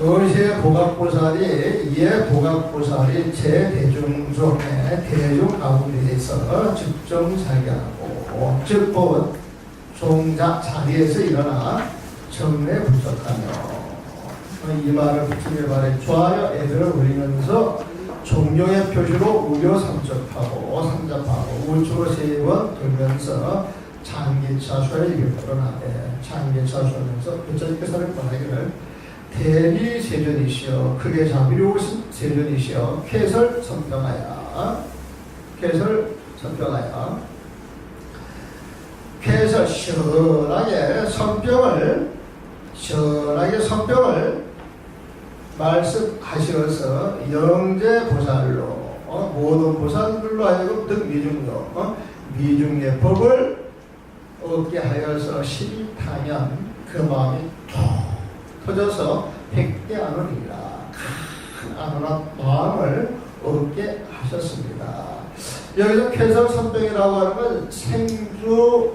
어시의 보각보살이 이에 보각보살이 제대중종의 대중 가운데에서 즉정살견하고 즉 곧 종자 자리에서 일어나 정례 불석하며 이 말을 부처님의 말에 좋아요 애들을 올리면서 종용의 표시로 우려 삼접하고 우측으로 세 번 돌면서 장기차 수행을 거론하되 장기차 수행하면서 부처님께서는 말하기를 대비 세존이시여 크게 자비로우신 세존이시여 쾌설 선평하여 쾌설 시원하게 선병을 말씀하시어서 영제 보살로 모든 보살들로 하여금 등 미중의 법을 얻게 하여서 실타면 그 마음이 툭 터져서 백대안원이라 큰 안원한 마음을 얻게 하셨습니다. 여기서 쾌설 선병이라고 하는 건 생주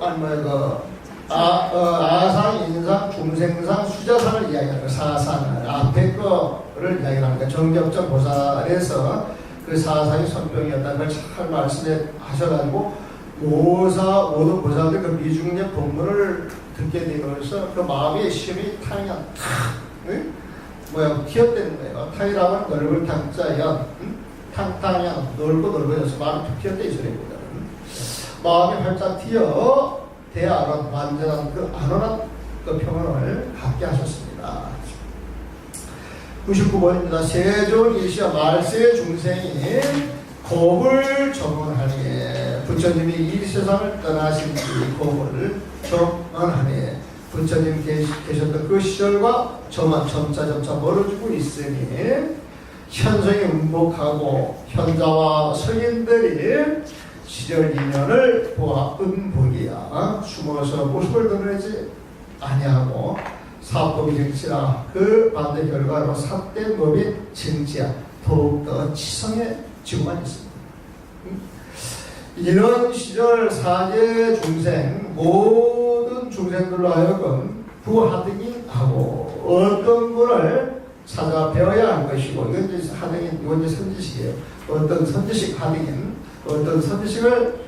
아상, 인상, 중생상, 수자상을 이야기하는 거, 사상을 앞에 거를 이야기하는 거. 정ገብ적 보살에서 그 사상이 선병이었다는 걸 잘 말씀해 하셔가지고 모든 보살들 그 미중의 법문을 듣게 되면서 그 마음의 심이 타냥 튀어대는 거예요. 타이라면 넓을 탕자연 탕탕양 넓어져서 마음이 툭 튀었대 이 소리입니다. 마음이 활짝 튀어 대안원 완전한 그 안원한 그 평안을 갖게 하셨습니다. 99번입니다. 세존이시여 말세 중생이 법을 정언하니 부처님이 이 세상을 떠나신 뒤 법을 정언하니 부처님 계셨던 그 시절과 저만 점차 멀어지고 있으니 현성이 운복하고 현자와 성인들이 시절 인연을 보아 은복이야 숨어서 모습을 드러내지 아니하고 사법이 정치라 그 반대 결과로 삿된 법이 정치야 더욱더 치성해지고만 있습니다. 이런 시절 사제 중생 모든 중생들로 하여금 부하등이하고 어떤 분을 찾아 배워야 할 것이고 이건 이제 하등인 이건 이제 선지식이에요. 어떤 선지식 하등인 어떤 선지식을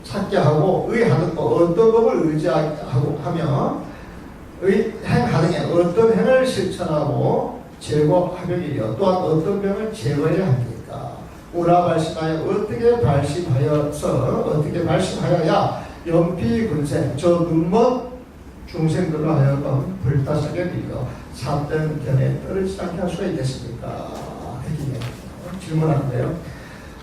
찾게 하고 의하는 것 어떤 법을 의지하고 하며 행하등에 어떤 행을 실천하고 제거하려니요 또한 어떤 병을 제거해야 합니까? 우라발심하여 어떻게 발심하여야 연피군생 저 눈먼 중생들로 하여금 불타스게 밀려 삿된 견에 떨어지지 않게 할 수가 있겠습니까? 질문하는데요.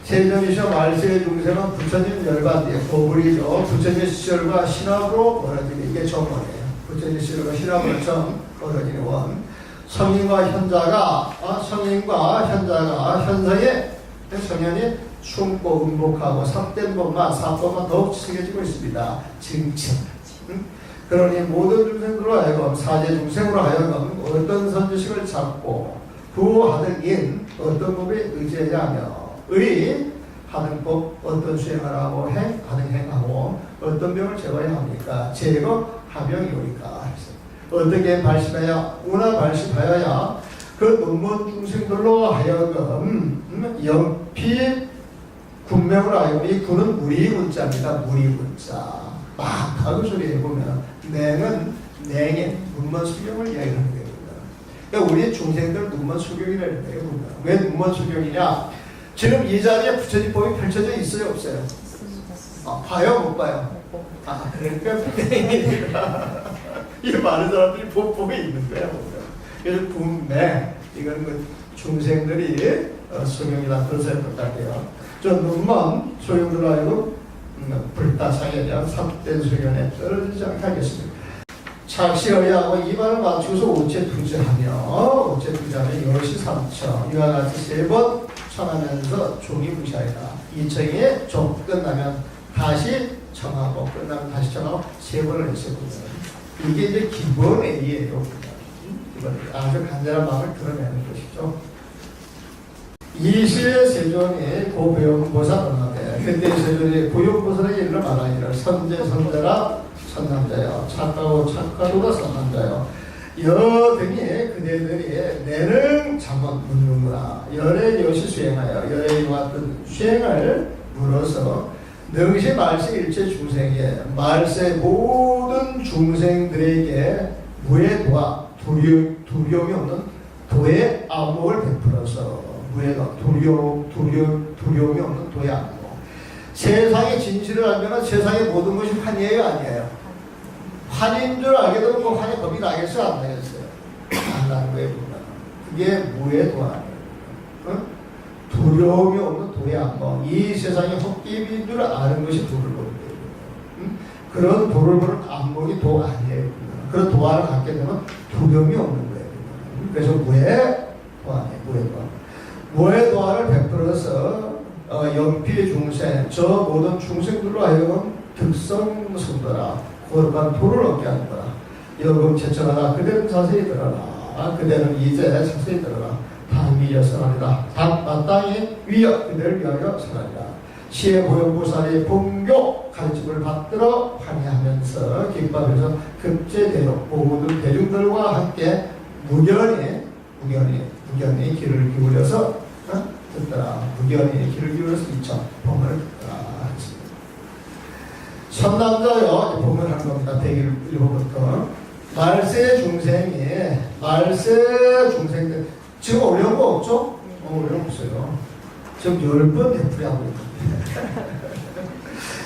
세존이셔 말세의 중생은 부처님 열반뒤에 고불이죠. 부처님 시절과 신압으로 벌어지는 이게 정원이에요. 부처님 시절과 신압으로 벌어지는 원. 성인과 현자가 현성의 성현이 숨고 음복하고 삿된 법만 사법만 더욱 치성해지고 있습니다. 증증. 그러니 모든 중생들로 하여금 사제 중생으로 하여금 어떤 선지식을 잡고 구하등인 어떤 법에 의지해야 하며 하는 법 어떤 수행을 하고 하는 행하고 어떤 병을 제거해야 합니까? 제거 하병이오니까 어떻게 발심하여야 그 눈먼 중생들로 하여금 영피 군명으로 하여금 이 군은 무리군자입니다. 무리군자 막 가그 소리 해보면 냉의 눈먼 수경을 이야기하는 겁니다. 그러니까 우리 중생들 눈먼 수경이라는 거예요. 왜 눈먼 수경이냐? 지금 이 자리에 부처님 법이 펼쳐져 있어요? 없어요? 봐요? 못 봐요? 그러니까 이 많은 사람들이 법에 있는 거야. 그래서 분명 이건 그 중생들이 수경이다 그런 똑같아요. 저 눈먼 수경들로 하여금 불타상에 대한 삿된 수경에 떨어지지 않게 하겠습니다. 착시어야하고 이 말을 맞추고서 오체투지하며 10시 3청 이와 같이 3번 청하면서 종이 무시하리라. 이 청이 좀 끝나면 다시 청하고 끝나면 다시 청하고 3번을 했었거든요. 이게 이제 기본 A예요. 아주 간절한 마음을 드러내는 것이죠. 이시의 세존이 고배용보살은 그때 세존이 고용보살에게 일러 말하기를 선제 선자라 선남자여 착하고 착하도다 선남자여 여등이 그대들이 내는 잠언 묻는구나. 열의 여시 수행하여 열의 요같은 수행을 물어서 능시 말세 일체 중생에 말세 모든 중생들에게 무에 도와 두려움이 없는 도의 안목을 베풀어서 무에 도와 두려움이 없는 도의 안목. 세상의 진실을 알면 세상의 모든 것이 환희예요, 아니에요? 환인 줄 알게 되면 그 환희 법이 나겠어요, 안 나겠어요? 안 나는 거예요, 보면. 그게 무의 도아니에요. 응? 두려움이 없는 도의 안목. 이 세상의 헛개비인 줄 아는 것이 도를 보는 거예요. 응? 그런 도를 보는 안목이 도 아니에요. 그런 도안을 갖게 되면 두려움이 없는 거예요. 그래서 무의 도안이에요, 무의 도안. 무의 도안을 베풀어서 연피 중생, 저 모든 중생들로 하여금 득성성도라 거룩한 도를 얻게 하는 거라. 여금 제천하라. 그대는 자세히 들어라. 그대는 이제 자세히 들어라. 당위여 선하리라. 마땅히 위여 그대를 위하여 선하리라. 시의 보현보살이 본교 가르침을 받들어 환희하면서 기뻐하면서 급제대로 모든 대중들과 함께 무견히 길을 기울여서 듣더라. 무견히 길을 기울여서 이천 법문을 듣더라. 선남자요, 법문하는 겁니다. 101호부터 말세 중생들 지금 어려운 거 없죠? 어려운 거 없어요. 지금 10번 되풀이하고 있습니다.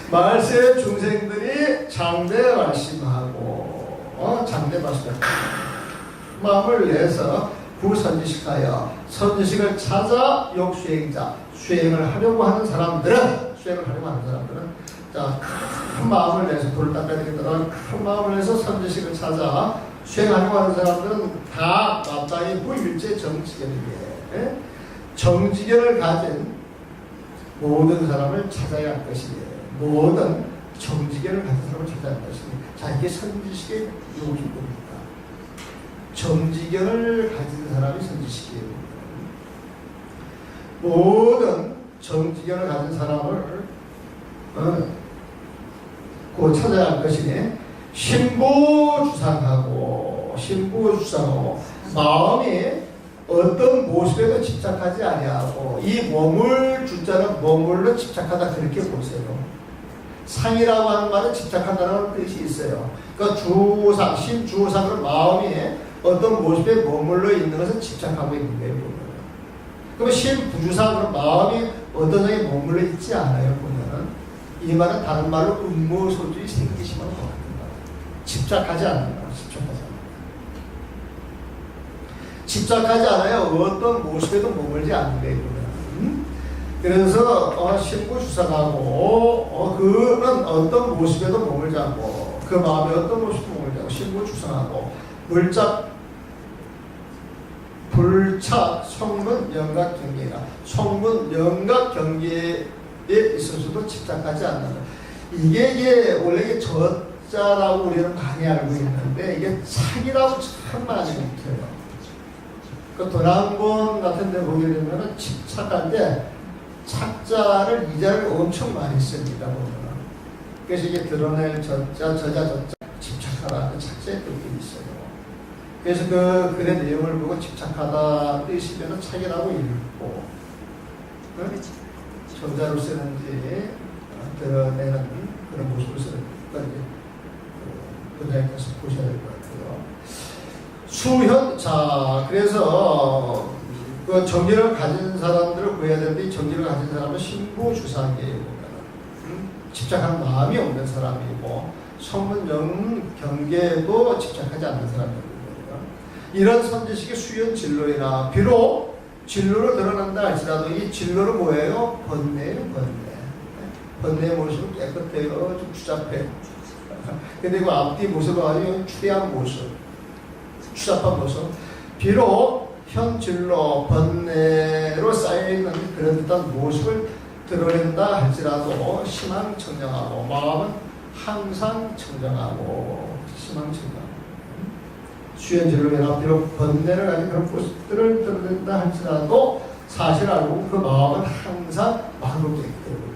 말세 중생들이 장대 말씀하고 장대 말씀하고 마음을 내서 구선지식하여 선지식을 찾아 역수행자 수행을 하려고 하는 사람들은 자, 큰 마음을 내서 불을 닦아야 되겠다는 큰 마음을 내서 선지식을 찾아 수행하려고 하는 사람들은 다 마땅히 부일제 정지견이에요. 정지견을 가진 모든 사람을 찾아야 할 것이에요. 모든 정지견을 가진 사람을 찾아야 할 것이에요. 자, 이게 선지식의 요기입니다. 정지견을 가진 사람이 선지식이에요. 모든 정지견을 가진 사람을 그 찾아야 할 것이니 신부주상하고 마음이 어떤 모습에도 집착하지 아니하고 이 머물 주자는 머물러 집착하다 그렇게 보세요. 상이라고 하는 말은 집착한다는 뜻이 있어요. 그러니까 신주상은 마음이 어떤 모습에 머물러 있는 것은 집착하고 있는 거예요. 그럼 신부주상은 마음이 어떤 장에 머물러 있지 않아요. 보면은 이 말은 다른 말로 음모소주의 생기시면 같은 말. 집착하지 않는 말. 집착하지 않아요. 어떤 모습에도 머물지 않는 거예요. 그래서 신부주상하고 그는 어떤 모습에도 머물지 않고 그 마음에 어떤 모습도 머물지 않고 신부주상하고 불착 성문 영각 경계가 성문 영각 경계에 있어서도 집착하지 않는다. 이게 원래 저자라고 우리는 많이 알고 있는데 이게 착이라고 참 많이 못해요. 그 도난본 같은 데 보게 되면 집착한데 착자를 이자를 엄청 많이 씁니다. 보면. 그래서 이게 드러낼 저자 집착하다 그 착자의 뜻이 있어요. 그래서 그 글의 내용을 보고 집착하다 뜻이면 착이라고 읽고 저자로 쓰는지 드러내는 그런 모습을 쓰는 것까지 원장님께서 보셔야 될 것 같아요. 수현, 그래서 그 정지를 가진 사람들을 구해야 되는데 이 정지를 가진 사람은 신부주상이에요. 집착하는 마음이 없는 사람이고 성문영 경계에도 집착하지 않는 사람입니다. 이런 선지식이 수현 진로이나 비록 진로를 드러난다 할지라도 이 진로는 뭐예요? 번뇌예요. 번뇌의 모습은 깨끗해요. 좀 추잡해요. 근데 그 앞뒤 모습은 아주 추대한 모습, 추잡한 모습. 비록 현진로 번뇌로 쌓여있는 그런 듯한 모습을 드러낸다 할지라도 희망청정하고 마음은 항상 청정하고 희망청정하고 수현진로나 비록 번뇌를 가진 그런 모습들을 드러낸다 할지라도 사실 알고 그 마음은 항상 마음으로 깨끗해요.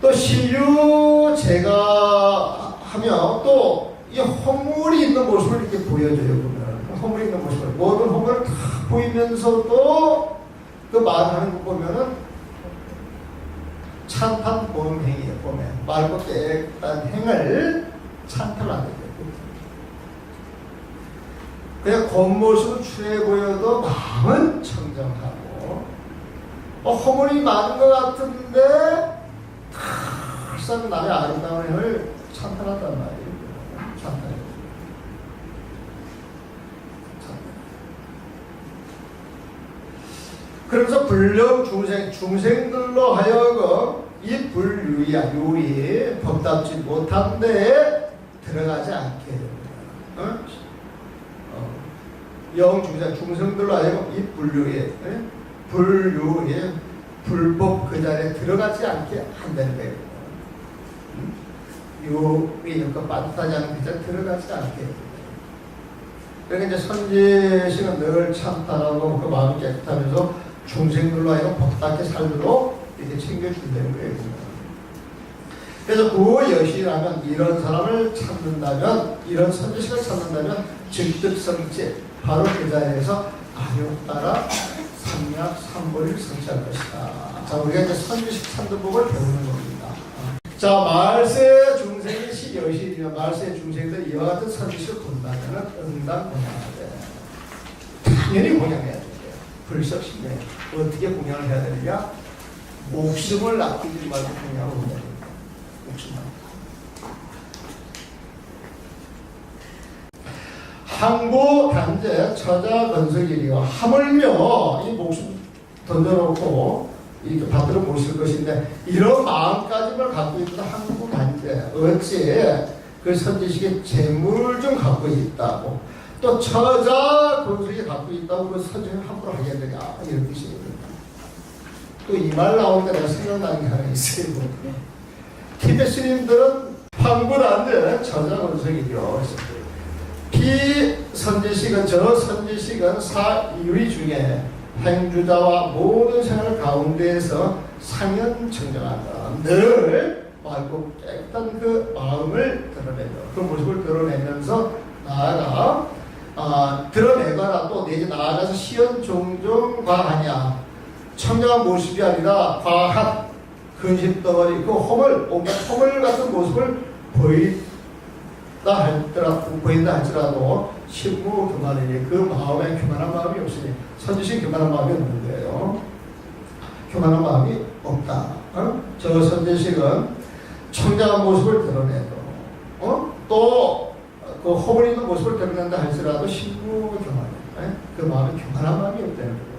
또 신유 제가 하며 또 이 허물이 있는 모습을 이렇게 보여줘요. 보면 허물이 있는 모습을 모든 허물을 다 보이면서도 그 말하는 거 보면은 찬탄 범행이에요. 보면 맑고 깨끗한 행을 찬탄하는 거예요. 그냥 겉모습은 추해 보여도 마음은 청정하고 허물이 많은 것 같은데 항상 남의 아름다운 행을 찬탄한단 말이에요. 찬탄해요. 그래서 불령 중생들로 하여금 이 불유야 유리 법답지 못한 데에 들어가지 않게 됩니다. 중생들로 하여금 이 불유에 불법 그 자리에 들어가지 않게 한다는 거예요. 유리 빠듯하지 않은 그 자리에 들어가지 않게. 그러니까 이제 선지식은 늘 참다라고 그 마음이 깨끗하면서 중생들로 하여금 복답게 살도록 이렇게 챙겨준다는 거예요. 그래서 그 여신이라면 이런 사람을 찾는다면, 이런 선지식을 찾는다면 즉득성지 바로 그 자리에서 아욕따라 삼약 삼보를 성취할 것이다. 자, 우리가 이제 선지식 찾는법을 배우는 겁니다. 자, 말세 중생이 여신이면 말세 중생들이 이와 같은 선지식을 본다면 응당 공양하되 당연히 공양해야 돼요. 불석신에 어떻게 공양을 해야 되느냐? 목숨을 아끼지 말고 공양을 해야 됩니다. 목숨을. 항구 단제 처자 건석이리요. 하물며 이 목숨 던져놓고 이렇게 받들어 모실 것인데 이런 마음가짐을 갖고 있는 항구 단제 어찌 그 선지식의 재물 좀 갖고 있다고 또 처자 건석이 갖고 있다고 그 선지식을 함부로 하겠느냐 이런 뜻이거든요. 또 이 말 나오니까 내가 생각나는 게 하나 있어요. 티베 스님들은 항구 단제 처자 건석이죠. 비선지식은 저 선지식은 사유리 중에 행주자와 모든 생활 가운데에서 상연청정하다. 늘 맑고 깨끗한 그 마음을 드러내며 그 모습을 드러내면서 나아가 드러내거나 또 내지 나아가서 시연 종종 과하냐 청정한 모습이 아니라 과한 근심덩어리 그 허물 같은 모습을 보인다 할지라도 신무 교만이니 그 마음에 교만한 마음이 없으니 선지식 교만한 마음이 없는 거예요. 교만한 마음이 없다. 저 선지식은 청정한 모습을 드러내도 또 그 허물 있는 모습을 드러낸다 할지라도 신무 교만이에요. 그 마음에 교만한 마음이 없다는 거예요.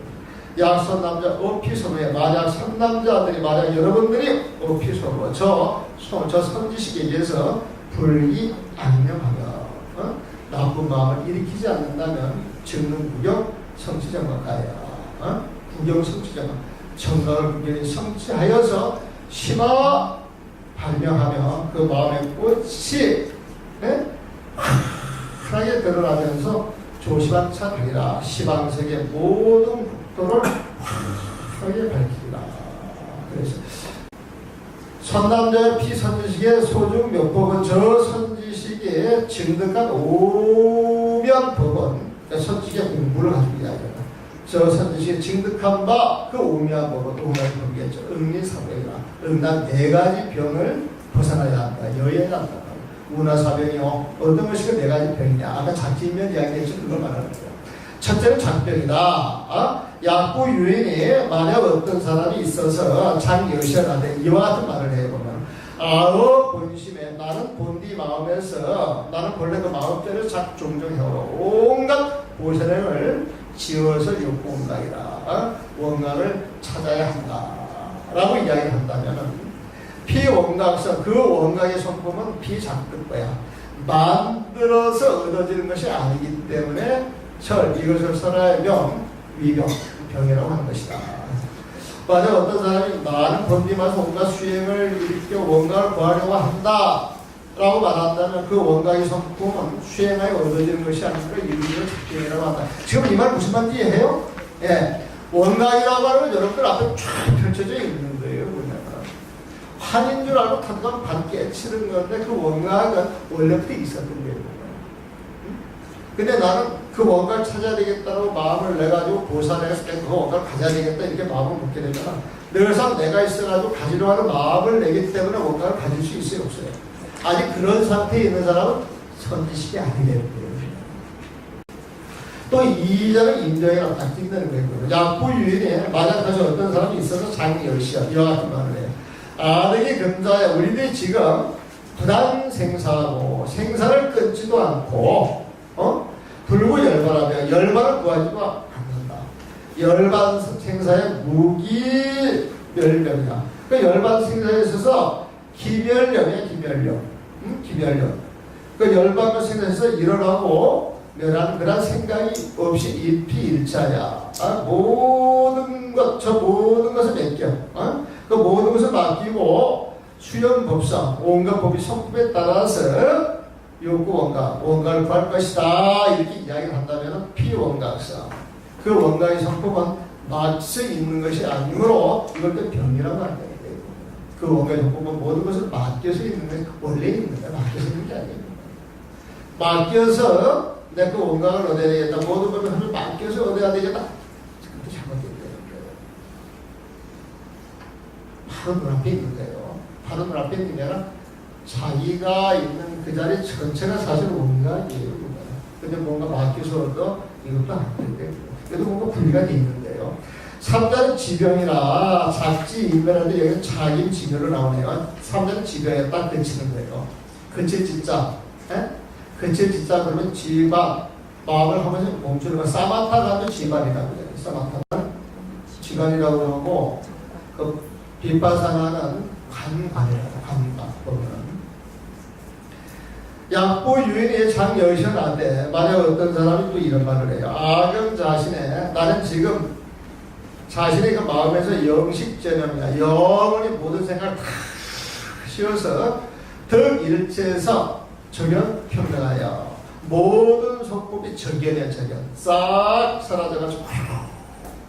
약선남자 어피서로에 만약 선남자들이 만약 여러분들이 어피서로 저 선지식에 의해서 불이 악명하며 나쁜 마음을 일으키지 않는다면 증능 구경 성취정과 가야 구경 성취정과 정강을 구경이 성취하여서 심화 발명하며 그 마음의 꽃이 환하게 드러나면서 조시방찬하리라. 시방세계 모든 국도를 환하게 밝히리라. 그래서 선남자의 피선지식의 소중 묘법은 저 선지식의 증득한 오면법은 선지식의 공부를 가지고 이야기합니다. 저 선지식의 증득한 바 그 오면 법은 오면 법이겠죠. 응리사병이라. 응난 4가지 병을 벗어나야 한다. 여행해야 한다. 운하사병이요. 어떤 것이 그 4가지 병이냐. 아까 작지면 이야기했죠. 그걸 말하는 거예요. 첫째는 장병이다. 약부 유인이 만약 어떤 사람이 있어서 장여시한테 이와 같은 말을 해보면 아어 본심에 나는 본디 마음에서 나는 본래 그 마음대로 작종정해오고 온갖 보살행을 지어서 욕구원각이다. 원각을 찾아야 한다. 라고 이야기를 한다면 피원각성 그 원각의 성품은 비작득거야. 만들어서 얻어지는 것이 아니기 때문에 이것을 설하의 위병, 병이라고 하는 것이다. 만약 어떤 사람이 나는 본디마서 온갖 수행을 일으켜 원각을 구하려고 한다 라고 말한다면 그 원각의 성품은 수행하여 얻어지는 것이 아니라 일비로 집중이라고 한다. 지금 이 말 무슨 말인지 이해해요? 예. 원각이라고 하는 건 여러분들 앞에 쫙 펼쳐져 있는 거예요. 뭐냐면 판인 줄 알고 타다가 판 깨치는 건데 그 원각은 원래부터 있었던 거예요. 근데 나는 그 원각을 찾아야 되겠다고 마음을 내가지고 보살해서 그 원각을 가져야 되겠다 이렇게 마음을 먹게 되면 늘상 내가 있어가지고 가지려 하는 마음을 내기 때문에 원각을 가질 수 있어요, 없어요? 아직 그런 상태에 있는 사람은 선지식이 아니겠고요. 또 이자는 인정이라고 딱 찍는 거예요. 약부유인에 마장까지 어떤 사람이 있어서 장열시야 이와 같은 말을 해요. 아득이 금자야. 우리들이 지금 부단생사하고 생사를 끊지도 않고 불구열반하며 열반을 구하지도 않는다. 열반 생사의 무기멸령이다. 그 열반 생사에 있어서 기멸령이야. 기멸령. 그 열반과 생사에서 일어나고 멸하는 그런 생각이 없이 일피일자야. 모든 것을 맡겨. 그 모든 것을 맡기고 수연법상 온갖 법이 성품에 따라서 욕구 원각을 구할 것이다. 이렇게 이야기를 한다면 피원각상. 그 원각의 성품은 맞서 있는 것이 아니므로 이걸 또 병이라고 한다. 그 원각의 성품은 모든 것을 맡겨서 있는 것이 원래 있는 거야. 맡겨서 있는 게 아니에요. 맡겨서 내가 그 원각을 얻어야 되겠다. 모든 것을 하늘 맡겨서 얻어야 되겠다. 그것도 잘못되는 거예요. 바로 눈앞에 있는 거예요. 바로 눈앞에 있는 게 아니라 자기가 있는 그 자리 전체가 사실 원각이에요. 근데 뭔가 맡겨서 얻어 이것도 안 되는데 그래도 뭔가 분리가 돼 있는데요. 3자는 지병이라 작지 인별한데 여기는 자기 지별로 나오네요. 3자는 지병에 딱 그치는 거예요. 그칠 진짜. 그칠 진짜 그러면 지반 마음을 하면서 멈추는 거. 사마타가도 지반이라고 해요. 사마타는 지반이라고 하고 그 빗바사나는 관관 보면 약보 유인의 장여셔나데 만약 어떤 사람이 또 이런 말을 해요. 아경 자신의 나는 지금 자신의 그 마음에서 영식전염이야. 영원히 모든 생각을 다 씌워서 덕일체에서 적연 평등하여 모든 속법이 적연이야. 적연 싹 사라져가지고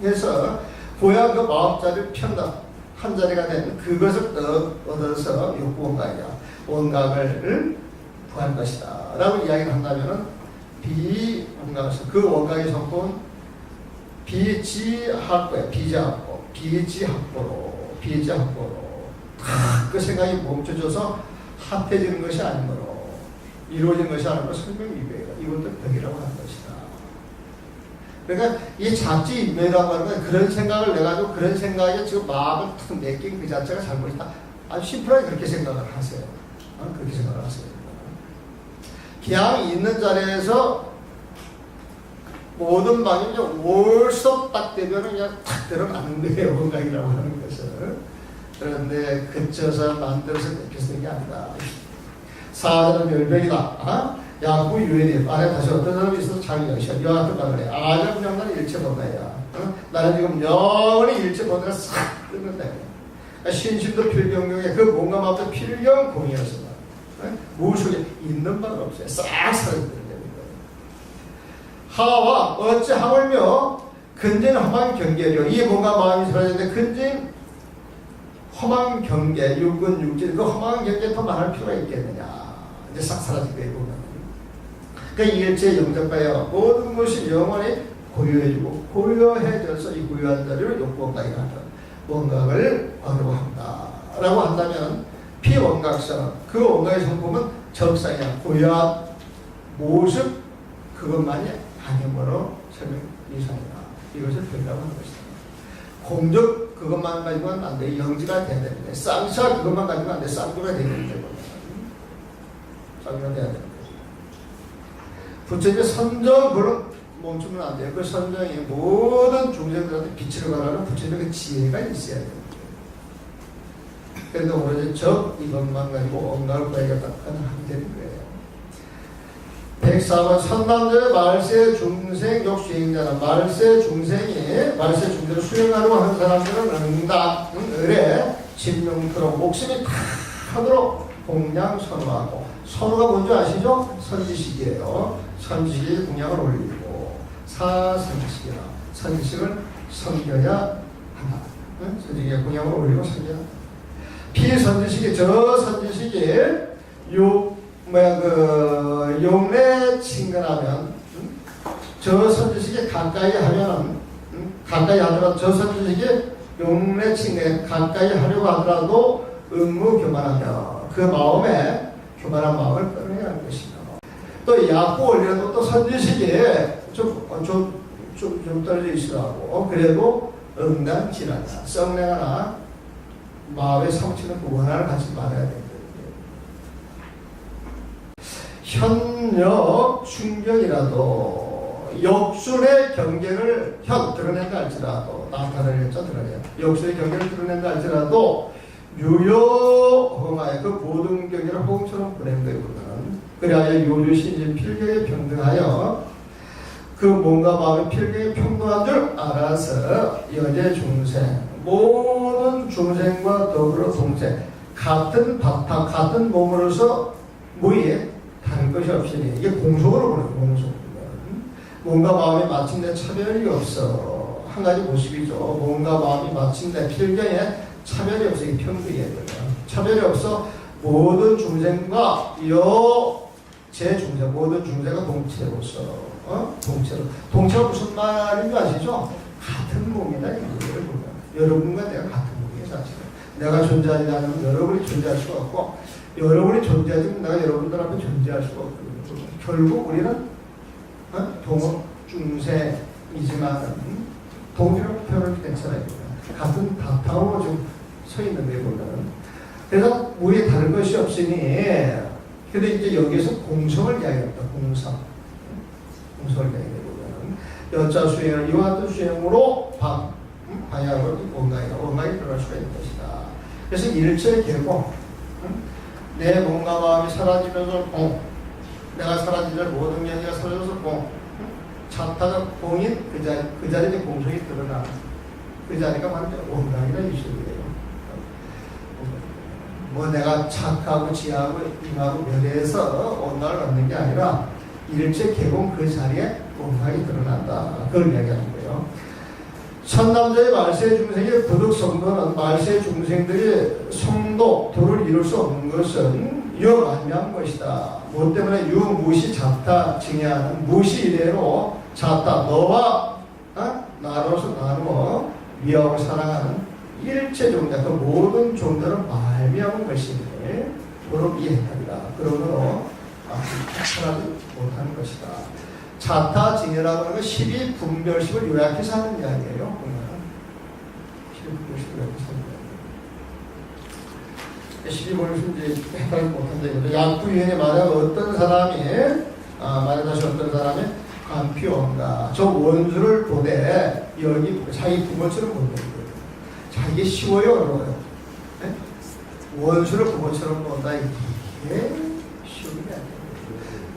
해서 고향 그 마음자리를 평등 한 자리가 되는 그것을 얻어서 욕구원각이야. 원각을 구할 것이다 라고 이야기를 한다면 비원각에서 그 원각의 성품은 비지학보야. 비지학보로 그 생각이 멈춰져서 합해지는 것이 아니므로 이루어진 것이 아니므로 설명위배가 이것도 덕이라고 하는 것이다. 그러니까 이 작지인매라고 하는 건 그런 생각을 내가지고 그런 생각에 지금 마음을 툭 내낀 그 자체가 잘못이다. 아주 심플하게 그렇게 생각을 하세요. 그렇게 생각을 하세요. 그냥 있는 자리에서 모든 방이 월석 딱 되면 그냥 탁 들어가는 거예요. 원각이라고 하는 것을. 그런데 그쳐서 만들어서 내켜서 게 아니다. 사자는 멸벽이다. 야구 유엔이 안에 다시 어떤 사람이 있어서 자기 역시 이와 같은 말을 해. 그냥 나는 일체본다야. 나는 지금 영원히 일체본다가 싹 끊는다. 신심도 필경경에 그 뭔가 마음도 필경공이었어. 무속에 있는 바가 없어요. 싹 사라지는 거예요. 하와 어찌 하물며 근진 험한 경계력. 이게 뭔가 마음이 사라지는데 근진 험한 경계, 육은 육질 그 험한 경계 더 말할 필요가 있겠느냐. 이제 싹 사라지게 보면. 그 일체 영접하여 모든 것이 영원히 고요해지고 고요해져서 이 고요한 자리로 욕구원각이 가는 원각을 어려워한다 라고 한다면 피원각성 그 원각의 성품은 적상이야. 고요한 모습 그것만이 아니므로 설명 이상이다. 이것을 표현하고 하는 것이다. 공적 그것만 가지고는 안 돼. 영지가 돼야 되는데 쌍차 그것만 가지고는 안 돼. 쌍조가 되야 되는데 쌍조가 돼야 되는데 부처님의 선정 그런 멈추면 안 돼요. 그 선정이 모든 중생들한테 빛을 발하는 부처님의 그 지혜가 있어야 돼요. 그런데 오로지 이것만 가지고 언각을 구하겠다 하면 안 되는 거예요. 104번 선남자의 말세 중생 욕수행자는 말세 중생을 수행하려고 하는 사람들은 응답, 을에 진명토록 목숨이 타도록 공양 선호하고 선호가 뭔지 아시죠? 선지식이에요. 선지식이 공양을 올리고 사선지식이라 선지식을 섬겨야 한다. 선지식의 공양을 올리고 섬겨야 한다. 피선지식이 저 선지식이 용례 친근하면 저 선지식이 가까이 하면은 가까이 하더라도 저 선지식이 용례 친근 가까이 하려고 하더라도 의무교만하며 그 마음에 교만한 마음을 끊어야 할 것이다. 또 약고 올려도 또 선지식이 좀 떨어져 있으라고 그래도 응당질하다 썩내거나 마음의 성취는 그 원한을 갖지 말아야 된다. 현역 충격이라도 역술의 경계를 드러낸다 할지라도 나타내겠죠. 역술의 경계를 드러낸다 할지라도 유효허마의 그 모든 경계를 호응처럼 보낸 것보다는 그래야 요류신지 필경에 평등하여 그 몸과 마음의 필경에 평등한 줄 알아서 여제 중생 모든 중생과 더불어 동생 같은 바탕 같은 몸으로서 무의에 다른 것이 없으니 이게 공속으로 보는 공속. 몸과 마음이 마침내 차별이 없어 한 가지 모습이죠. 몸과 마음이 마침내 필경에 차별이 없어 이 평등이에요. 차별이 없어 모든 중생과 제 중생 모든 중생과 동체로서 동체가 무슨 말인 줄 아시죠? 같은 몸이다 이거예요. 여러분과 내가 같은 몸이에요. 사실은 내가 존재하지 않으면 여러분이 존재할 수가 없고 여러분이 존재하지만 내가 여러분들 앞에 존재할 수가 없거든요. 결국 우리는 동업 중생이지만 동일한 표현을 괜찮아요. 같은 바탕으로 좀 서 있는 데 보면 그래서 무에 다른 것이 없으니 근데 이제 여기서 공성을 이야기합니다. 공성을 이야기해보면 여자 수행을 이와 같은 수행으로 방향으로 원각이 들어갈 수가 있는 것이다. 그래서 일체 계공 내 몸과 마음이 사라지면서 내가 사라지면 모든 경기가 사라져서 자타가 공인 그 자리에 공성이 드러나 그 자리가 바로 원각이라 이슈예요. 뭐 내가 착하고 지하고 임하고 멸해서 원각을 얻는 게 아니라 일체 개공 그 자리에 원각이 드러난다. 그걸 이야기하는 거예요. 천남자의 말세 중생의 부득 성도는 말세 중생들이 성도 도를 이룰 수 없는 것은 유만미한 것이다. 뭐 때문에 유무시 자타 증여하는 무시 이래로 자타 너와 나로서 나누어 미워하고 사랑하는 일체 종자 그 모든 종들은 말미암은 것이니 도로 이해합니다. 그러므로 하지 못하는 것이다. 자타 증여라고 하는 건 12분별식을 요약해서 하는 이야기예요. 12분별식을 요약해서 하는 이야기. 12분별식을 이제 해당하지 못한다. 약부유행에 만약 어떤 사람이 어떤 사람이 간피원가 저 원수를 보되 여기 자기 부모처럼 보는 거예요. 자기 쉬워요, 어려워요? 네? 원수를 부모처럼 본다 이게 쉬운 게 아니에요.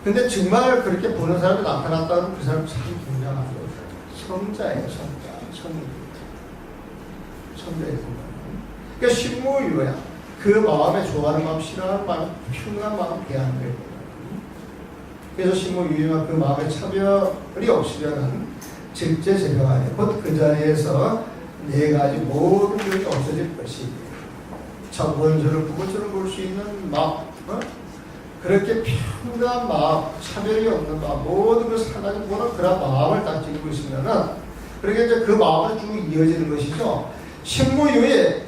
근데 정말 그렇게 보는 사람이 나타났다면 그 사람 참 굉장하죠. 성자예요, 성자예요. 그러니까 신무유야. 그 마음에 좋아하는 마음, 싫어하는 마음, 평등한 마음 대하는 거예요. 그래서 신무유유만 그 마음에 차별이 없으면은 직제제명하니 곧 그 자리에서 네 가지 모든 것이 없어질 것이 참 원수를 부모처럼 볼 수 있는 마음 그렇게 평등한 마음 차별이 없는 마음 모든 것을 한 가지 보는 그런 마음을 딱 지니고 있으면은 그렇게 이제 그 마음으로 쭉 이어지는 것이죠. 신무유의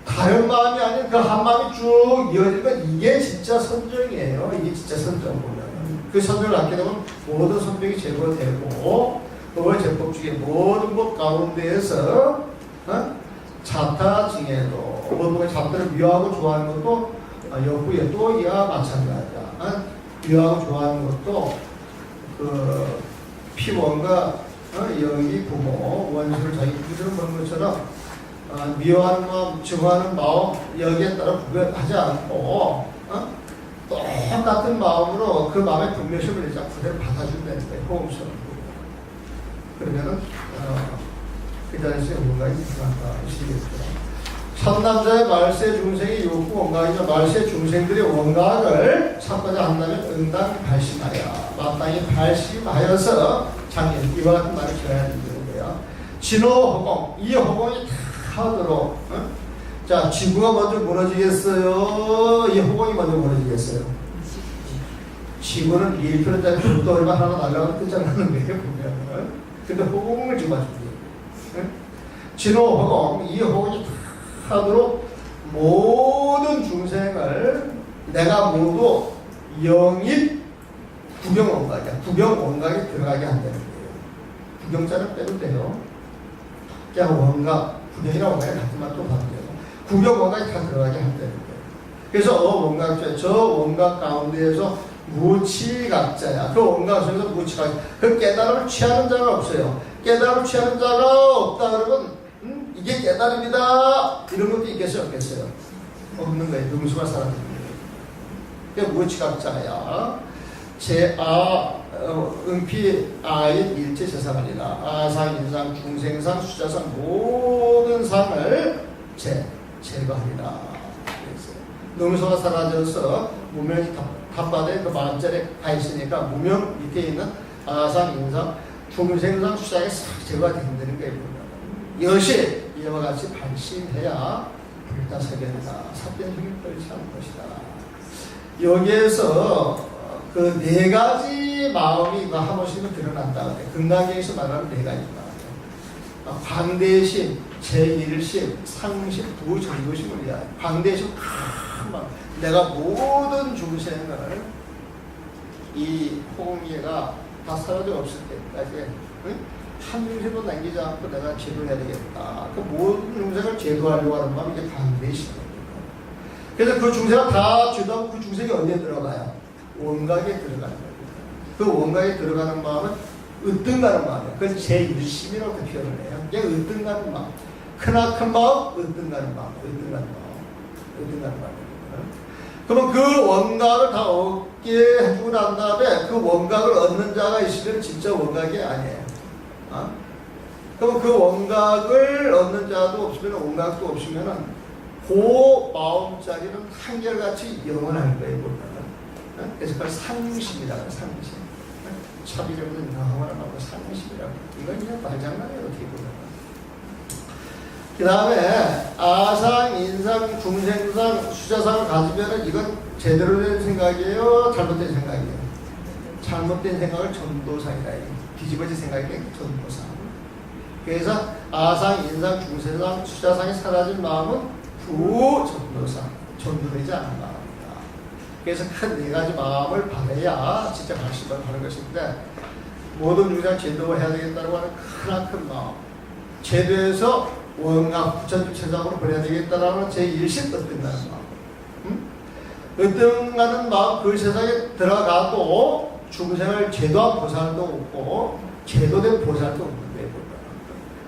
다른 마음이 아닌 그 한 마음이 쭉 이어지는 건 이게 진짜 선정이에요. 이게 진짜 선정 보면 그 선정을 갖게 되면 모든 선정이 제거되고 그 제법 중에 모든 것 가운데에서 자타 중에도 모든 자타를 미워하고 좋아하는 것도 역부에 또 이와 마찬가지야. 미워하고 좋아하는 것도 그 피원과 영이 부모 원수를 자기 부모처럼 보는 것처럼 미워하는 마음, 증오하는 마음 여기에 따라 구별하지 않고 똑같은 마음으로 그 마음의 분별심을 이제 그대로 받아준다는 거예요. 호흡처럼. 그러면은 그 자리에서 원각이 일어난다. 천남자의 말세 중생이 욕구 원각이며 말세 중생들이 원각을 찾고자 한다면 응당 발심하여 마땅히 발심하여서 장인 이와 같은 말을 지어야 되는 거예요. 진호 허공 이 허공이 다 하도록 자, 지구가 먼저 무너지겠어요? 이 호공이 먼저 무너지겠어요? 지구는 1km짜리 별도리가 하나 날아가면 끝장나는 거예요, 보면. 근데 호공을 집어줍니다. 진호 호공, 이 호공이 하도록 모든 중생을 내가 모두 영입 구경원각이야. 구경원각에 들어가게 한다는 거예요. 구경자는 빼도 돼요. 그냥 원각, 구경이나 원각에 같은 맛도 봐도 돼요. 구경원각에 다 들어가게 한다는 거예요. 그래서 원각자, 저 원각 가운데에서 무치각자야. 그 원각 속에서 무치각자. 그 깨달음을 취하는 자가 없어요. 깨달음을 취하는 자가 없다 그러면 이게 깨달음이다 이런 것도 있겠어요? 없겠어요? 없는 거예요. 능수가 사람입니다. 그게 무치각자야. 응피 아인 일체 세상이라 아상, 인상, 중생상, 수자상 모든 상을 제거하리라. 능수가 사라져서 무명이 탑바다에 그 만자리에 가 있으니까 무명 밑에 있는 아상, 인상, 중생상, 수자에 싹 제거가 된다는 거예요. 이것이 이와 같이 발심해야 불타서견이다. 삿변중이 떨지 않을 것이다. 여기에서 그 네 가지 마음이 한 번씩은 드러난다. 금강경에서 말하는 네 가지 마음. 광대심, 제1심, 상심, 부정도심을 위하여. 광대심, 큰 마음. 내가 모든 중생을 이 호응예가 다 사라져 없을 때까지 한 중생도 남기지 않고 내가 제도해야 되겠다. 그 모든 중생을 제도하려고 하는 마음이 이게 광대심입니다. 그래서 그 중생을 다 제도하고 그 중생이 어디에 들어가요? 원각에 들어가는 거예요. 그 원각에 들어가는 마음은 으뜸가는 마음이에요. 그래서 제1심이라고 표현을 해요. 이게 으뜸가는 마음. 크나큰 마음, 으뜸가는 마음. 으뜸가는 마음. 으뜸가는 마음입니다. 그러면 그 원각을 다 얻게 해주고 난 다음에 그 원각을 얻는 자가 있으면 진짜 원각이 아니에요. 그러면 그 원각을 얻는 자도 없으면 원각도 없으면은 그 마음자리는 한결같이 영원할 거예요. 그래서 그걸 상심이라고 해요. 상심. 차비력은 영원을 하고 상심이라고 해요. 이건 그냥 말장난이에요. 어떻게 보면. 그 다음에 아상, 인상, 중생상, 수자상을 가지면 이건 제대로 된 생각이에요? 잘못된 생각이에요? 잘못된 생각을 전도상이라 해요. 뒤집어진 생각이 전도상. 그래서 아상, 인상, 중생상, 수자상이 사라진 마음은 부전도상. 전도되지 않은 마음입니다. 그래서 큰 네 가지 마음을 받아야 진짜 발심을 하는 것인데 모든 중생 제도해야 되겠다고 하는 크나큰 마음. 제도에서 원각, 부처님체장으로 보내야 되겠다라는 제1심 으뜸가는 마음. 으뜸가는 마음, 그 세상에 들어가도 중생을 제도한 보살도 없고 제도된 보살도 없는 거예요.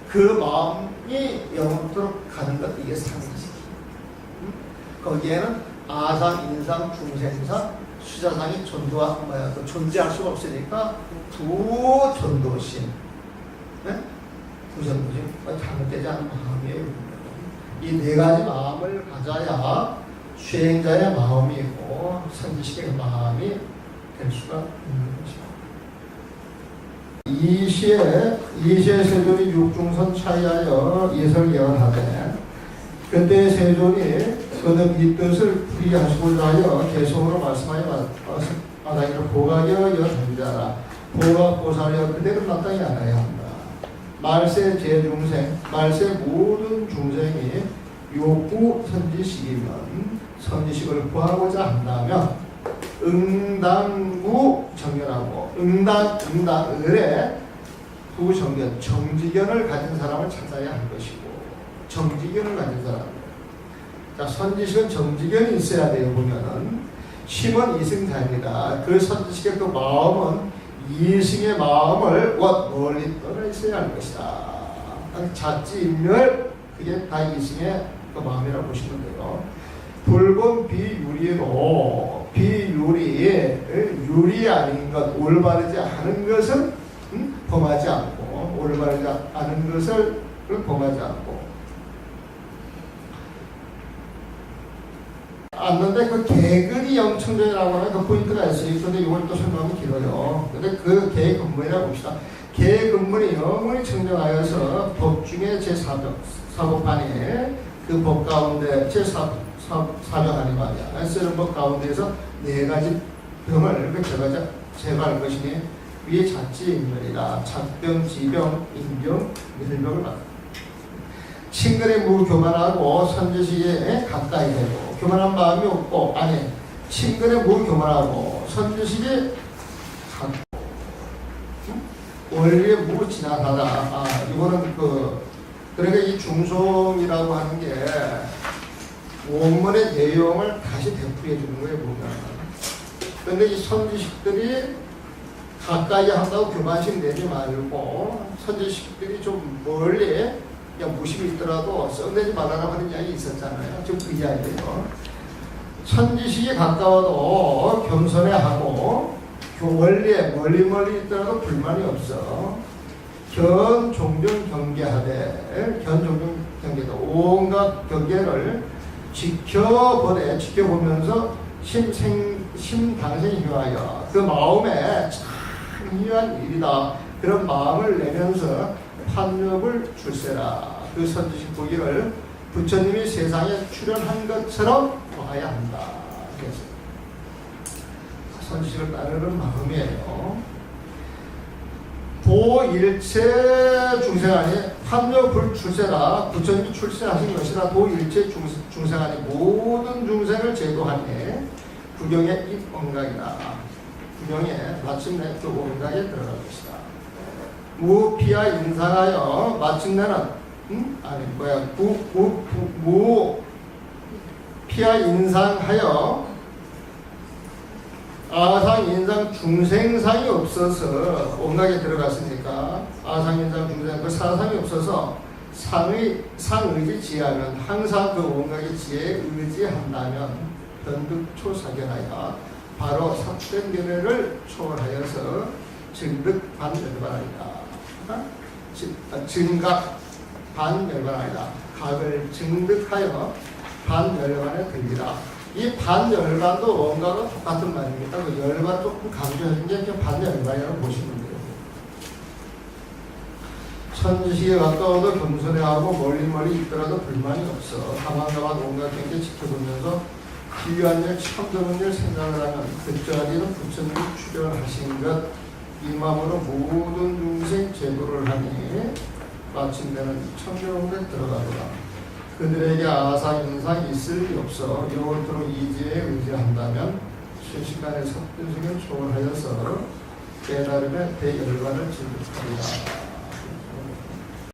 그 마음이 영원토록 가는 것, 이게 상이지. 거기에는 아상, 인상, 중생상, 수자상이 또 존재할 수가 없으니까 부전도심. 네? 부전도심. 잘못되지 않은 마음이에요. 이 네 가지 마음을 가져야 수행자의 마음이고 선지식의 마음이 될 수가 있는 것입니다. 이시의 세존이 육중선 차이하여 예설계를 하되 그때 세존이 거듭 이 뜻을 풀이하시고자 하여 개성으로 말씀하여 마땅히를 보각여 전자라 보각 보살여 그대로 마땅히 알아야 한다. 말세 제중생 말세 모든 중생이 욕구 선지식이면 선지식을 구하고자 한다면 응당구 정견하고 응당을에 구정견 정지견을 가진 사람을 찾아야 할 것이고 정지견을 가진 사람. 자, 선지식은 정지견이 있어야 돼요. 보면은 심은 이승자입니다. 그 선지식의 그 마음은 이승의 마음을 멀리 떠나 있어야 할 것이다. 자지인멸 그게 다 이승의 그 마음이라고 보시면 돼요. 붉은 비유리로 유리 아닌 것 올바르지 않은 것은 범하지 않고 올바르지 않은 것을 범하지 않고 않는데 그 개근이 영천전이라고 하는 그 포인트가 있어요. 그런데 이걸 또 설명하면 길어요. 근데 그 개근문이라고 봅시다. 개근문이 영원히 청정하여서 법중의 제4법판에 그 법 가운데 제4병 아니 말이야. 쓰는 법 가운데에서 4가지 병을 제거할 것이니 위에 자치인멸이라. 잡병, 지병, 인병, 밀병을 받아. 친근에 무교만하고 선지식에 가까이 되고 교만한 마음이 없고 아니 친근에 무교만하고 선지식에 가까이 원리에 무지나가다. 이거는 그러니까 이 중송이라고 하는 게 원문의 내용을 다시 되풀이해 주는 거예요, 보면. 그런데 이 선지식들이 가까이 한다고 교만식 내지 말고 선지식들이 좀 멀리 그냥 무심히 있더라도 썩내지 말라고 하는 이야기 있었잖아요. 지금 그 이야기예요. 선지식이 가까워도 겸손해 하고 원리에 멀리 있더라도 불만이 없어. 견종종 경계하되 견종종 경계도 온갖 경계를 지켜보면서 심당생이 휘하여 그 마음에 참 희한 일이다. 그런 마음을 내면서 판협을 줄세라. 그 선지식 보기를 부처님이 세상에 출현한 것처럼 봐야 한다. 그래서 선지식을 따르는 마음이에요. 도일체 중생아니 판협을 줄세라. 부처님이 출세하신 것이라. 도일체 중생아니 모든 중생을 제도하니 구경의 입언각이라. 구경에 마침내 그 언각에 들어갈 것이다. 무피하 인상하여 마침내는 무피하 인상하여 아상 인상 중생상이 없어서 언각에 들어갔으니까 아상 인상 중생 그 사상이 없어서 상의지 지하면 항상 그 언각의 지혜에 의지한다면 변득초사견하여 바로 삭된 견해를 초월하여서 증득 반멸반하리라. 증각 반멸반하리라. 각을 증득하여 반멸반에 들리라. 이 반멸반도 원각은 똑같은 말입니다. 그 열반 조금 강조하신 게 그냥 반멸반이라고 보시면 돼요. 천지식에 가까워도 겸손해하고 멀리 있더라도 불만이 없어. 가만가만 온갖 경계 지켜보면서 기유한 일, 참 좋은 일 생각을 하면 그자리는 부처님이 출현하신 것 이 마음으로 모든 중생 제도를 하니 마침내는 청정에 들어가더라. 그들에게 아상 인상 있을 리 없어. 영원토록 이지에 의지한다면 순식간에 섭빈승을 초월하여서 깨달음의 대열반을 진득하리라.